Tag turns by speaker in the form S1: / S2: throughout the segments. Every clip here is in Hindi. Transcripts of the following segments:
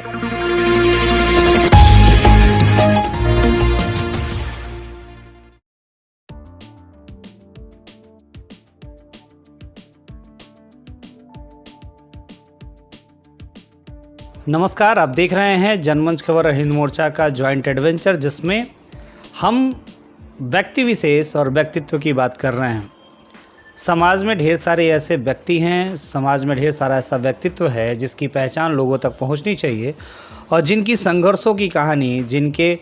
S1: नमस्कार, आप देख रहे हैं जनमंच खबर और हिंद मोर्चा का जॉइंट एडवेंचर, जिसमें हम व्यक्ति विशेष और व्यक्तित्व की बात कर रहे हैं। समाज में ढेर सारे ऐसे व्यक्ति हैं, समाज में ढेर सारा ऐसा व्यक्तित्व है जिसकी पहचान लोगों तक पहुंचनी चाहिए और जिनकी संघर्षों की कहानी, जिनके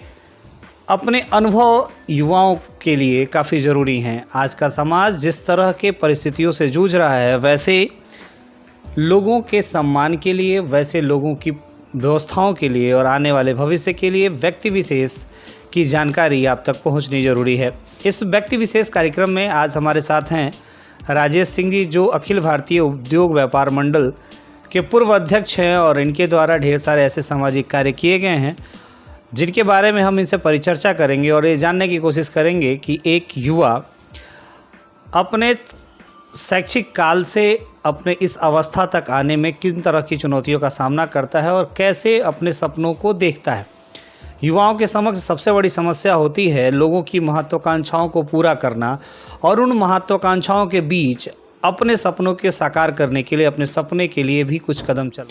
S1: अपने अनुभव युवाओं के लिए काफ़ी ज़रूरी हैं। आज का समाज जिस तरह के परिस्थितियों से जूझ रहा है, वैसे लोगों के सम्मान के लिए, वैसे लोगों की व्यवस्थाओं के लिए और आने वाले भविष्य के लिए व्यक्ति विशेष की जानकारी आप तक पहुंचनी ज़रूरी है। इस व्यक्ति विशेष कार्यक्रम में आज हमारे साथ हैं राजेश सिंह जी, जो अखिल भारतीय उद्योग व्यापार मंडल के पूर्व अध्यक्ष हैं और इनके द्वारा ढेर सारे ऐसे सामाजिक कार्य किए गए हैं जिनके बारे में हम इनसे परिचर्चा करेंगे और ये जानने की कोशिश करेंगे कि एक युवा अपने शैक्षिक काल से अपने इस अवस्था तक आने में किन तरह की चुनौतियों का सामना करता है और कैसे अपने सपनों को देखता है। युवाओं के समक्ष सबसे बड़ी समस्या होती है लोगों की महत्वाकांक्षाओं को पूरा करना और उन महत्वाकांक्षाओं के बीच अपने सपनों के साकार करने के लिए, अपने सपने के लिए भी कुछ कदम चल।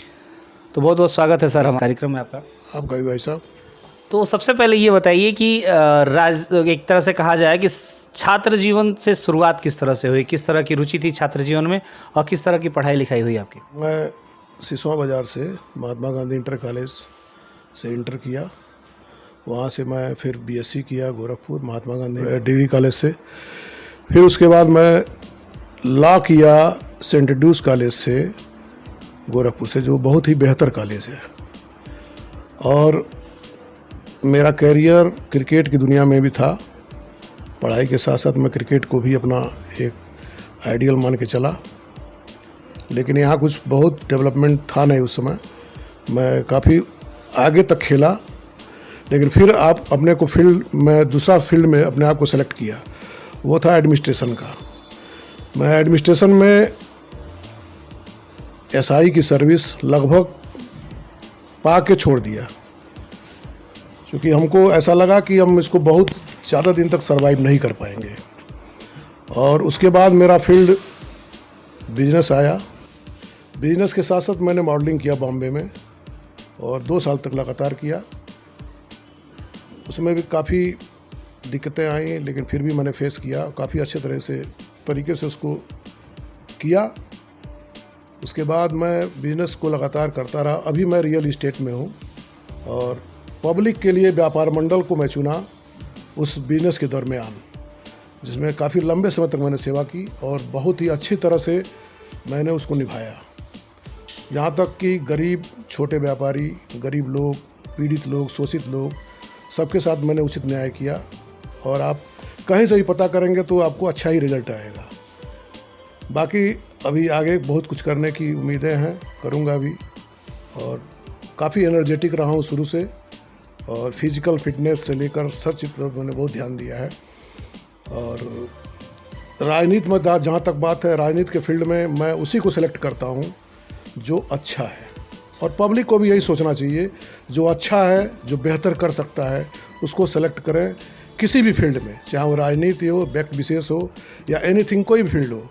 S1: तो बहुत बहुत स्वागत है सर हमारे कार्यक्रम में आपका
S2: भी भाई साहब।
S1: तो सबसे पहले ये बताइए कि एक तरह से कहा जाए कि छात्र जीवन से शुरुआत किस तरह से हुई, किस तरह की रुचि थी छात्र जीवन में और किस तरह की पढ़ाई लिखाई हुई आपकी?
S2: मैं सिसवा बाज़ार से महात्मा गांधी इंटर कॉलेज से इंटर किया, वहाँ से मैं फिर बीएससी किया गोरखपुर महात्मा गांधी डिग्री कॉलेज से। फिर उसके बाद मैं लॉ किया सेंट ड्यूस कॉलेज से गोरखपुर से, जो बहुत ही बेहतर कॉलेज है। और मेरा कैरियर क्रिकेट की दुनिया में भी था। पढ़ाई के साथ साथ मैं क्रिकेट को भी अपना एक आइडियल मान के चला, लेकिन यहाँ कुछ बहुत डेवलपमेंट था नहीं उस समय। मैं काफ़ी आगे तक खेला, लेकिन फिर आप अपने को दूसरा फील्ड में अपने आप को सेलेक्ट किया, वो था एडमिनिस्ट्रेशन का। मैं एडमिनिस्ट्रेशन में एसआई की सर्विस लगभग पा के छोड़ दिया, क्योंकि हमको ऐसा लगा कि हम इसको बहुत ज़्यादा दिन तक सरवाइव नहीं कर पाएंगे। और उसके बाद मेरा फील्ड बिजनेस आया। बिजनेस के साथ साथ मैंने मॉडलिंग किया बॉम्बे में और 2 साल तक लगातार किया। उसमें भी काफ़ी दिक्कतें आई, लेकिन फिर भी मैंने फेस किया, काफ़ी अच्छे तरीके से उसको किया। उसके बाद मैं बिजनेस को लगातार करता रहा। अभी मैं रियल इस्टेट में हूँ और पब्लिक के लिए व्यापार मंडल को मैं चुना उस बिजनेस के दरमियान, जिसमें काफ़ी लंबे समय तक मैंने सेवा की और बहुत ही अच्छी तरह से मैंने उसको निभाया। यहाँ तक कि गरीब छोटे व्यापारी, गरीब लोग, पीड़ित लोग, शोषित लोग, सबके साथ मैंने उचित न्याय किया। और आप कहीं से भी पता करेंगे तो आपको अच्छा ही रिजल्ट आएगा। बाकी अभी आगे बहुत कुछ करने की उम्मीदें हैं, करूँगा भी। और काफ़ी एनर्जेटिक रहा हूँ शुरू से, और फिजिकल फिटनेस से लेकर सच पर मैंने बहुत ध्यान दिया है। और राजनीति में जहाँ तक बात है, राजनीति के फील्ड में मैं उसी को सिलेक्ट करता हूँ जो अच्छा है। और पब्लिक को भी यही सोचना चाहिए, जो अच्छा है, जो बेहतर कर सकता है, उसको सेलेक्ट करें किसी भी फील्ड में, चाहे वो राजनीति हो, व्यक्ति विशेष हो या एनीथिंग, कोई भी फील्ड हो।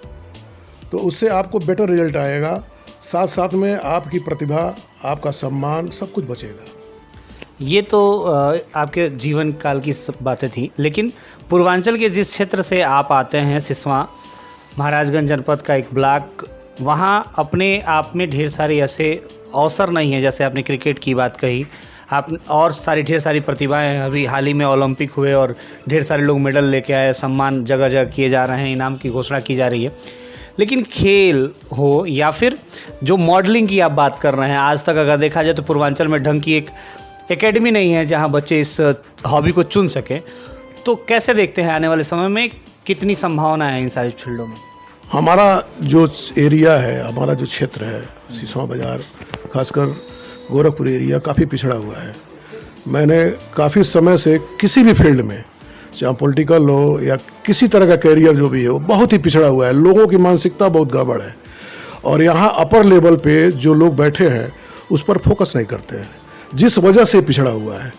S2: तो उससे आपको बेटर रिजल्ट आएगा। साथ साथ में आपकी प्रतिभा, आपका सम्मान, सब कुछ बचेगा।
S1: ये तो आपके जीवन काल की बातें थी, लेकिन पूर्वांचल के जिस क्षेत्र से आप आते हैं, सिसवा महाराजगंज जनपद का एक ब्लॉक, वहाँ अपने आप में ढेर सारे ऐसे अवसर नहीं है। जैसे आपने क्रिकेट की बात कही, आप और ढेर सारी प्रतिभाएं, अभी हाल ही में ओलंपिक हुए और ढेर सारे लोग मेडल लेके आए, सम्मान जगह जगह किए जा रहे हैं, इनाम की घोषणा की जा रही है। लेकिन खेल हो या फिर जो मॉडलिंग की आप बात कर रहे हैं, आज तक अगर देखा जाए तो पूर्वांचल में ढंग की एक एकेडमी नहीं है जहां बच्चे इस हॉबी को चुन सकें। तो कैसे देखते हैं आने वाले समय में कितनी संभावना है इन सारी फील्डों में?
S2: हमारा जो एरिया है, हमारा जो क्षेत्र है, सिसवा बाज़ार, खासकर गोरखपुर एरिया काफ़ी पिछड़ा हुआ है। मैंने काफ़ी समय से किसी भी फील्ड में, चाहे पॉलिटिकल हो या किसी तरह का कैरियर जो भी हो, बहुत ही पिछड़ा हुआ है। लोगों की मानसिकता बहुत गड़बड़ है और यहाँ अपर लेवल पे जो लोग बैठे हैं उस पर फोकस नहीं करते हैं। जिस वजह से पिछड़ा हुआ है।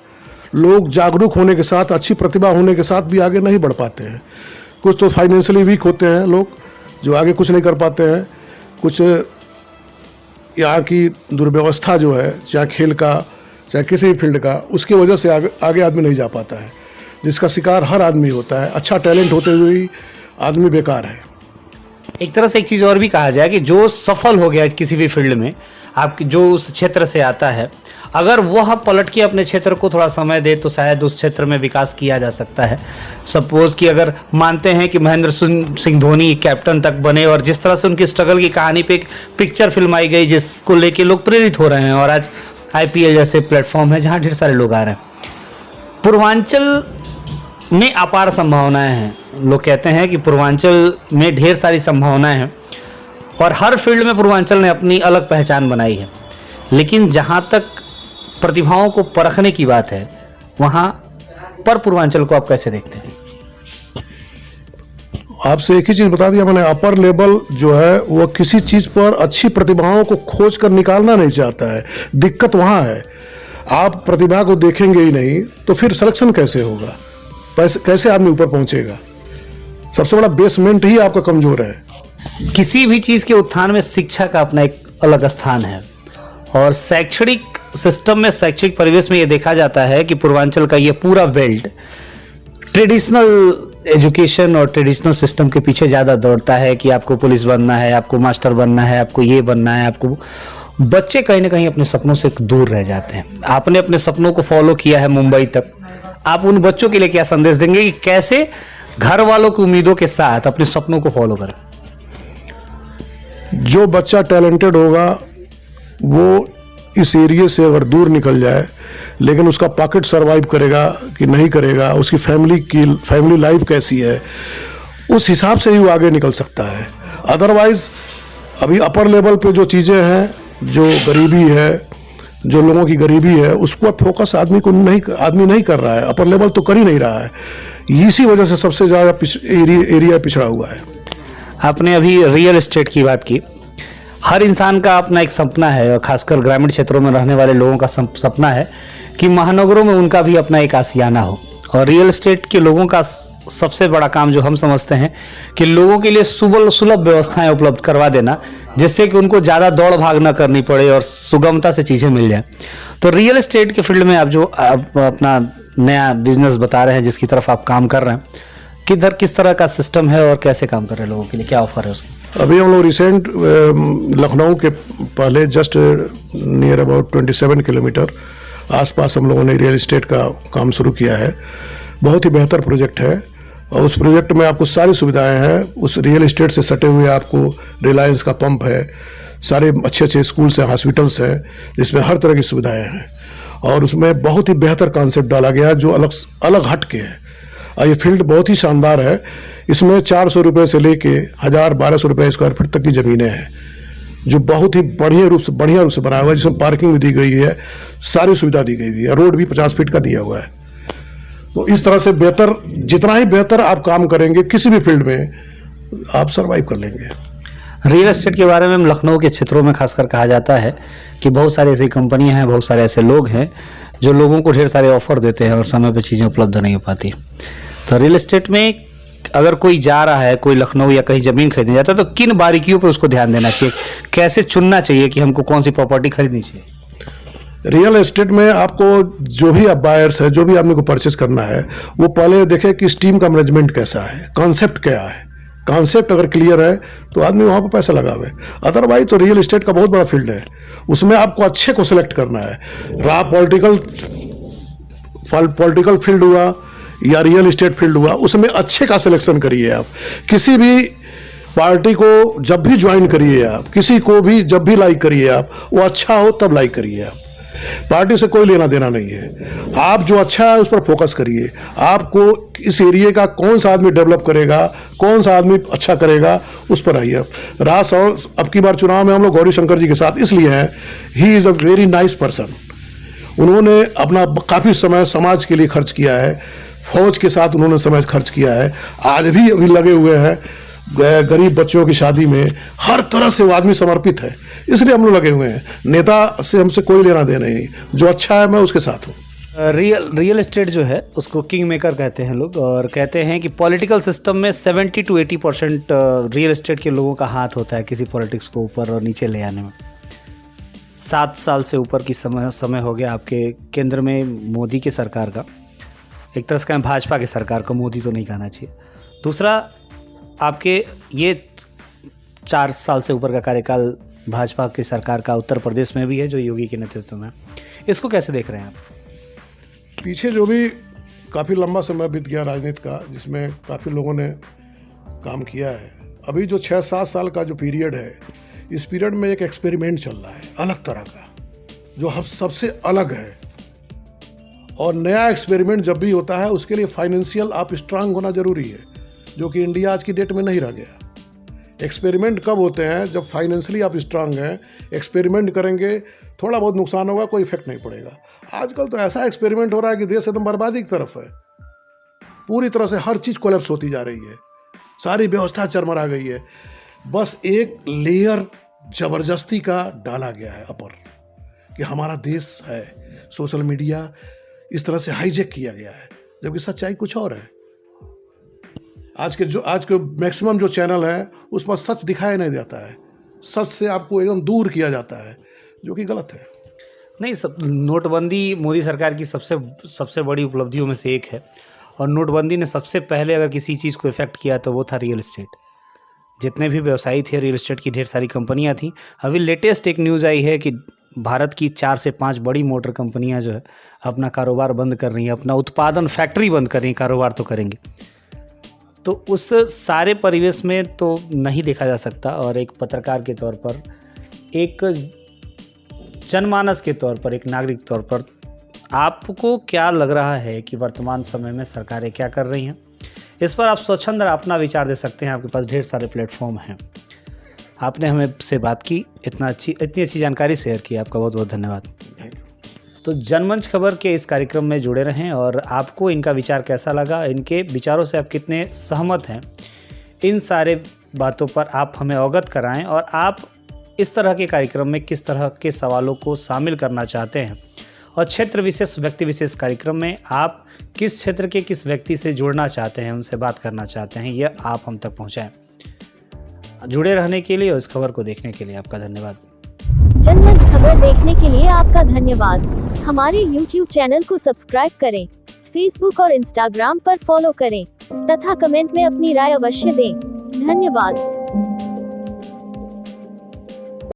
S2: लोग जागरूक होने के साथ, अच्छी प्रतिभा होने के साथ भी आगे नहीं बढ़ पाते हैं। कुछ तो फाइनेंशियली वीक होते हैं लोग, जो आगे कुछ नहीं कर पाते हैं। कुछ यहाँ की दुर्व्यवस्था जो है, चाहे खेल का चाहे किसी भी फील्ड का, उसकी वजह से आगे आदमी नहीं जा पाता है, जिसका शिकार हर आदमी होता है। अच्छा टैलेंट होते हुए भी आदमी बेकार है।
S1: एक तरह से एक चीज़ और भी कहा जाए कि जो सफल हो गया किसी भी फील्ड में, आपकी जो उस क्षेत्र से आता है, अगर वह पलट के अपने क्षेत्र को थोड़ा समय दे तो शायद उस क्षेत्र में विकास किया जा सकता है। सपोज कि अगर मानते हैं कि महेंद्र सिंह धोनी कैप्टन तक बने और जिस तरह से उनकी स्ट्रगल की कहानी पे एक पिक्चर फिल्माई गई जिसको लेके लोग प्रेरित हो रहे हैं, और आज IPL जैसे प्लेटफॉर्म है जहाँ ढेर सारे लोग आ रहे हैं। पूर्वांचल में अपार संभावनाएं हैं। लोग कहते हैं कि पूर्वांचल में ढेर सारी संभावनाएं हैं और हर फील्ड में पूर्वांचल ने अपनी अलग पहचान बनाई है। लेकिन जहाँ तक प्रतिभाओं को परखने की बात है, वहाँ पर पूर्वांचल को आप कैसे देखते हैं?
S2: आपसे एक ही चीज़ बता दिया मैंने, अपर लेवल जो है वो किसी चीज़ पर अच्छी प्रतिभाओं को खोज कर निकालना नहीं चाहता है। दिक्कत वहाँ है, आप प्रतिभा को देखेंगे ही नहीं तो फिर सिलेक्शन कैसे होगा, कैसे आदमी ऊपर पहुँचेगा? सबसे बड़ा बेसमेंट ही आपका कमज़ोर है।
S1: किसी भी चीज़ के उत्थान में शिक्षा का अपना एक अलग स्थान है, और शैक्षणिक सिस्टम में, शैक्षिक परिवेश में ये देखा जाता है कि पूर्वांचल का ये पूरा बेल्ट ट्रेडिशनल एजुकेशन और ट्रेडिशनल सिस्टम के पीछे ज़्यादा दौड़ता है कि आपको पुलिस बनना है, आपको मास्टर बनना है, आपको ये बनना है, आपको। बच्चे कहीं ना कहीं अपने सपनों से दूर रह जाते हैं। आपने अपने सपनों को फॉलो किया है मुंबई तक, आप उन बच्चों के लिए क्या संदेश देंगे कि कैसे घर वालों की उम्मीदों के साथ अपने सपनों को फॉलो करें?
S2: जो बच्चा टैलेंटेड होगा वो इस एरिया से अगर दूर निकल जाए, लेकिन उसका पॉकेट सरवाइव करेगा कि नहीं करेगा, उसकी फैमिली लाइफ कैसी है, उस हिसाब से ही वो आगे निकल सकता है। अदरवाइज अभी अपर लेवल पे जो चीज़ें हैं, जो गरीबी है, जो लोगों की गरीबी है, उसको फोकस आदमी नहीं कर रहा है। अपर लेवल तो कर ही नहीं रहा है। इसी वजह से सबसे ज़्यादा एरिया पिछड़ा हुआ है।
S1: आपने अभी रियल एस्टेट की बात की। हर इंसान का अपना एक सपना है, और खासकर ग्रामीण क्षेत्रों में रहने वाले लोगों का सपना है कि महानगरों में उनका भी अपना एक आशियाना हो। और रियल एस्टेट के लोगों का सबसे बड़ा काम जो हम समझते हैं कि लोगों के लिए सुलभ व्यवस्थाएं उपलब्ध करवा देना, जिससे कि उनको ज़्यादा दौड़ भाग ना करनी पड़े और सुगमता से चीज़ें मिल जाए। तो रियल एस्टेट के फील्ड में आप जो अपना नया बिजनेस बता रहे हैं, जिसकी तरफ आप काम कर रहे हैं, किस तरह का सिस्टम है और कैसे काम कर रहे हैं, लोगों के लिए क्या ऑफर है उसमें?
S2: अभी हम लोग रिसेंट लखनऊ के पहले जस्ट नियर अबाउट 27 किलोमीटर आसपास हम लोगों ने रियल एस्टेट का काम शुरू किया है। बहुत ही बेहतर प्रोजेक्ट है, और उस प्रोजेक्ट में आपको सारी सुविधाएं हैं। उस रियल एस्टेट से सटे हुए आपको रिलायंस का पंप है, सारे अच्छे स्कूल्स हैं, हॉस्पिटल्स हैं, जिसमें हर तरह की सुविधाएं हैं। और उसमें बहुत ही बेहतर कॉन्सेप्ट डाला गया जो अलग हट के है। और ये फील्ड बहुत ही शानदार है। इसमें 400 रुपये से लेके 1000-1200 रुपये स्क्वायर फीट तक की ज़मीनें हैं, जो बहुत ही बढ़िया रूप से बनाया हुआ है, जिसमें पार्किंग भी दी गई है, सारी सुविधा दी गई है, रोड भी 50 फीट का दिया हुआ है। तो इस तरह से बेहतर, जितना ही बेहतर आप काम करेंगे किसी भी फील्ड में, आप सर्वाइव कर लेंगे।
S1: रियल एस्टेट के बारे में लखनऊ के क्षेत्रों में खासकर कहा जाता है कि बहुत सारी ऐसी कंपनियां हैं, बहुत सारे ऐसे लोग हैं जो लोगों को ढेर सारे ऑफर देते हैं और समय पे चीज़ें उपलब्ध नहीं हो पाती। तो रियल एस्टेट में अगर कोई जा रहा है, कोई लखनऊ या कहीं ज़मीन खरीदने जाता है, तो किन बारीकियों पे उसको ध्यान देना चाहिए, कैसे चुनना चाहिए कि हमको कौन सी प्रॉपर्टी खरीदनी चाहिए?
S2: रियल एस्टेट में आपको जो भी आप बायर्स है, जो भी आदमी को परचेज करना है, वो पहले देखे कि इस टीम का मैनेजमेंट कैसा है, कॉन्सेप्ट क्या है। कॉन्सेप्ट अगर क्लियर है तो आदमी वहाँ पर पैसा लगावे। अदरवाइज तो रियल एस्टेट का बहुत बड़ा फील्ड है, उसमें आपको अच्छे को सिलेक्ट करना है। रहा पॉलिटिकल फील्ड हुआ या रियल एस्टेट फील्ड हुआ, उसमें अच्छे का सिलेक्शन करिए। आप किसी भी पार्टी को जब भी ज्वाइन करिए, आप किसी को भी जब भी लाइक करिए, आप वो अच्छा हो तब लाइक करिए। आप पार्टी से कोई लेना देना नहीं है, आप जो अच्छा है उस पर फोकस करिए। आपको इस एरिया का कौन सा आदमी डेवलप करेगा, कौन सा आदमी अच्छा करेगा, उस पर आइए। रास और अब की बार चुनाव में हम लोग गौरी शंकर जी के साथ इसलिए हैं, he is a very nice person. उन्होंने अपना काफ़ी समय समाज के लिए खर्च किया है, फौज के साथ उन्होंने समय खर्च किया है, आज भी अभी लगे हुए हैं गरीब बच्चों की शादी में। हर तरह से वो आदमी समर्पित है। इसलिए हम लोग लगे हुए हैं। नेता से हमसे कोई लेना देना नहीं, जो अच्छा है मैं उसके साथ हूँ।
S1: रियल एस्टेट जो है उसको किंग मेकर कहते हैं लोग, और कहते हैं कि पॉलिटिकल सिस्टम में 70 to 80% रियल एस्टेट के लोगों का हाथ होता है किसी पॉलिटिक्स को ऊपर और नीचे ले आने में। 7 साल से ऊपर की समय हो गया आपके केंद्र में मोदी की सरकार का, एक तरह से कहें भाजपा की सरकार को, मोदी तो नहीं कहना चाहिए। दूसरा, आपके ये 4 साल से ऊपर का कार्यकाल भाजपा की सरकार का उत्तर प्रदेश में भी है जो योगी के नेतृत्व में। इसको कैसे देख रहे हैं आप?
S2: पीछे जो भी काफ़ी लंबा समय बीत गया राजनीति का, जिसमें काफ़ी लोगों ने काम किया है, अभी जो 6-7 साल का जो पीरियड है, इस पीरियड में एक एक्सपेरिमेंट चल रहा है अलग तरह का, जो हम सबसे अलग है। और नया एक्सपेरिमेंट जब भी होता है उसके लिए फाइनेंशियल आप स्ट्रांग होना ज़रूरी है, जो कि इंडिया आज की डेट में नहीं रह गया। एक्सपेरिमेंट कब होते हैं? जब फाइनेंशियली आप स्ट्रांग हैं। एक्सपेरिमेंट करेंगे, थोड़ा बहुत नुकसान होगा, कोई इफेक्ट नहीं पड़ेगा। आजकल तो ऐसा एक्सपेरिमेंट हो रहा है कि देश एकदम बर्बादी की तरफ है। पूरी तरह से हर चीज़ कोलैप्स होती जा रही है, सारी व्यवस्था चरमरा गई है। बस एक लेयर ज़बरदस्ती का डाला गया है अपर, कि हमारा देश है। सोशल मीडिया इस तरह से हाईजेक किया गया है, जबकि सच्चाई कुछ और है। आज के मैक्सिमम जो चैनल है उस पर सच दिखाया नहीं जाता है, सच से आपको एकदम दूर किया जाता है, जो कि गलत है।
S1: नहीं, नोटबंदी मोदी सरकार की सबसे बड़ी उपलब्धियों में से एक है, और नोटबंदी ने सबसे पहले अगर किसी चीज़ को इफेक्ट किया तो वो था रियल एस्टेट। जितने भी व्यवसायी थे, रियल एस्टेट की ढेर सारी कंपनियां थी। अभी लेटेस्ट एक न्यूज़ आई है कि भारत की 4 से 5 बड़ी मोटर कंपनियां जो है अपना कारोबार बंद कर रही हैं, अपना उत्पादन फैक्ट्री बंद कर रही हैं, कारोबार तो करेंगे। तो उस सारे परिवेश में तो नहीं देखा जा सकता, और एक पत्रकार के तौर पर, एक जनमानस के तौर पर, एक नागरिक के तौर पर आपको क्या लग रहा है कि वर्तमान समय में सरकारें क्या कर रही हैं? इस पर आप स्वच्छंद अपना विचार दे सकते हैं, आपके पास ढेर सारे प्लेटफॉर्म हैं। आपने हमें से बात की, इतनी अच्छी जानकारी शेयर की, आपका बहुत बहुत धन्यवाद। तो जनमंच खबर के इस कार्यक्रम में जुड़े रहें, और आपको इनका विचार कैसा लगा, इनके विचारों से आप कितने सहमत हैं, इन सारे बातों पर आप हमें अवगत कराएं, और आप इस तरह के कार्यक्रम में किस तरह के सवालों को शामिल करना चाहते हैं, और क्षेत्र विशेष, व्यक्ति विशेष कार्यक्रम में आप किस क्षेत्र के किस व्यक्ति से जुड़ना चाहते हैं, उनसे बात करना चाहते हैं, यह आप हम तक पहुँचाएँ। जुड़े रहने के लिए और इस खबर को देखने के लिए आपका धन्यवाद।
S3: जनमंच खबर देखने के लिए आपका धन्यवाद। हमारे YouTube चैनल को सब्सक्राइब करें, Facebook और Instagram पर फॉलो करें तथा कमेंट में अपनी राय अवश्य दें। धन्यवाद।